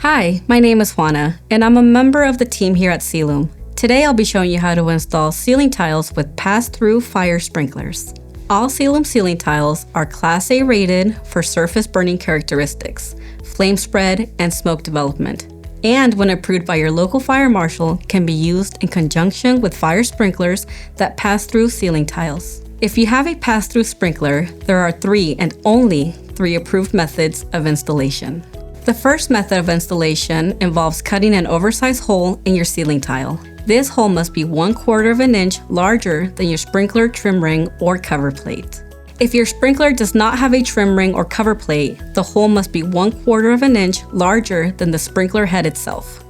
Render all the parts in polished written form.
Hi, my name is Juana, and I'm a member of the team here at Ceilume. Today I'll be showing you how to install ceiling tiles with pass-through fire sprinklers. All Ceilume ceiling tiles are Class A rated for surface burning characteristics, flame spread, and smoke development, and when approved by your local fire marshal, can be used in conjunction with fire sprinklers that pass through ceiling tiles. If you have a pass-through sprinkler, there are 3 and only 3 approved methods of installation. The first method of installation involves cutting an oversized hole in your ceiling tile. This hole must be 1/4 of an inch larger than your sprinkler trim ring or cover plate. If your sprinkler does not have a trim ring or cover plate, the hole must be 1/4 of an inch larger than the sprinkler head itself.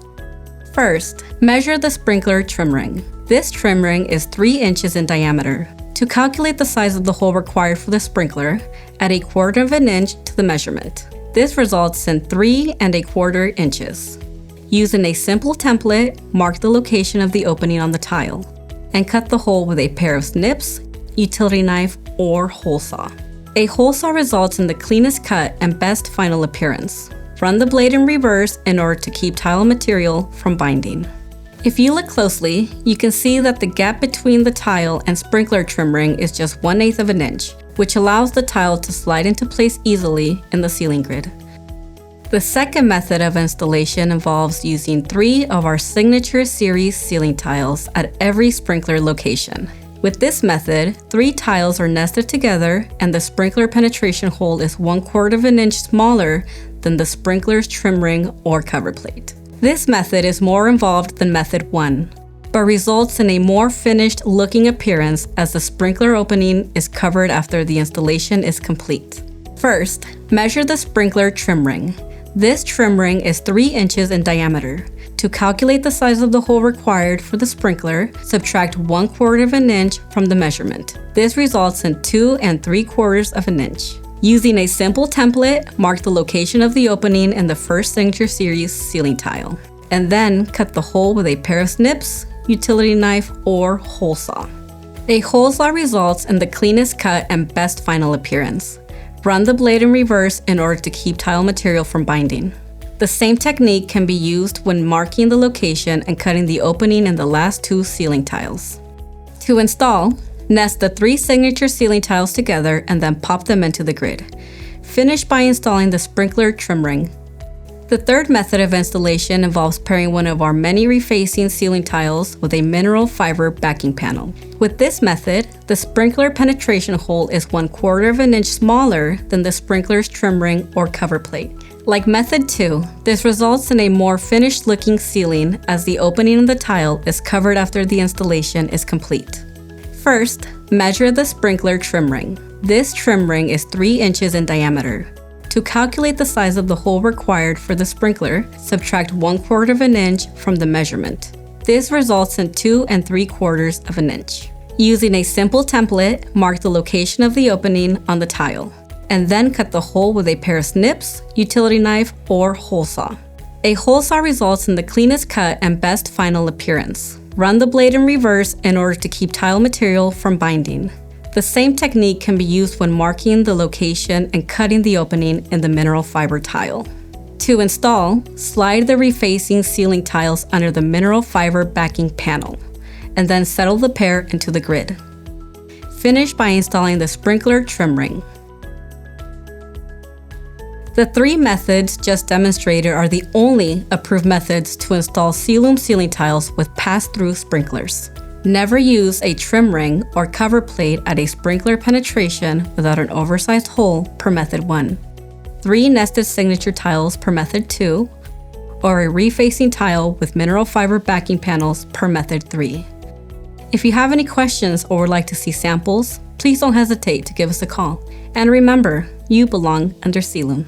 First, measure the sprinkler trim ring. This trim ring is 3 inches in diameter. To calculate the size of the hole required for the sprinkler, add 1/4 of an inch to the measurement. This results in 3 1/4 inches. Using a simple template, mark the location of the opening on the tile and cut the hole with a pair of snips, utility knife, or hole saw. A hole saw results in the cleanest cut and best final appearance. Run the blade in reverse in order to keep tile material from binding. If you look closely, you can see that the gap between the tile and sprinkler trim ring is just 1/8 of an inch, which allows the tile to slide into place easily in the ceiling grid. The second method of installation involves using 3 of our signature series ceiling tiles at every sprinkler location. With this method, 3 tiles are nested together and the sprinkler penetration hole is 1/4 of an inch smaller than the sprinkler's trim ring or cover plate. This method is more involved than method 1, but results in a more finished looking appearance as the sprinkler opening is covered after the installation is complete. First, measure the sprinkler trim ring. This trim ring is 3 inches in diameter. To calculate the size of the hole required for the sprinkler, subtract 1/4 of an inch from the measurement. This results in 2 3/4 of an inch. Using a simple template, mark the location of the opening in the first signature series ceiling tile, and then cut the hole with a pair of snips, utility knife, or hole saw. A hole saw results in the cleanest cut and best final appearance. Run the blade in reverse in order to keep tile material from binding. The same technique can be used when marking the location and cutting the opening in the last 2 ceiling tiles. To install, nest the 3 signature ceiling tiles together and then pop them into the grid. Finish by installing the sprinkler trim ring. The third method of installation involves pairing one of our many refacing ceiling tiles with a mineral fiber backing panel. With this method, the sprinkler penetration hole is 1/4 of an inch smaller than the sprinkler's trim ring or cover plate. Like method 2, this results in a more finished looking ceiling as the opening of the tile is covered after the installation is complete. First, measure the sprinkler trim ring. This trim ring is 3 inches in diameter. To calculate the size of the hole required for the sprinkler, subtract 1/4 of an inch from the measurement. This results in 2 3/4 of an inch. Using a simple template, mark the location of the opening on the tile, and then cut the hole with a pair of snips, utility knife, or hole saw. A hole saw results in the cleanest cut and best final appearance. Run the blade in reverse in order to keep tile material from binding. The same technique can be used when marking the location and cutting the opening in the mineral fiber tile. To install, slide the refacing ceiling tiles under the mineral fiber backing panel, and then settle the pair into the grid. Finish by installing the sprinkler trim ring. The 3 methods just demonstrated are the only approved methods to install Ceilume ceiling tiles with pass-through sprinklers. Never use a trim ring or cover plate at a sprinkler penetration without an oversized hole per method 1, 3 nested signature tiles per method 2, or a refacing tile with mineral fiber backing panels per method 3. If you have any questions or would like to see samples, please don't hesitate to give us a call. And remember, you belong under Ceilume.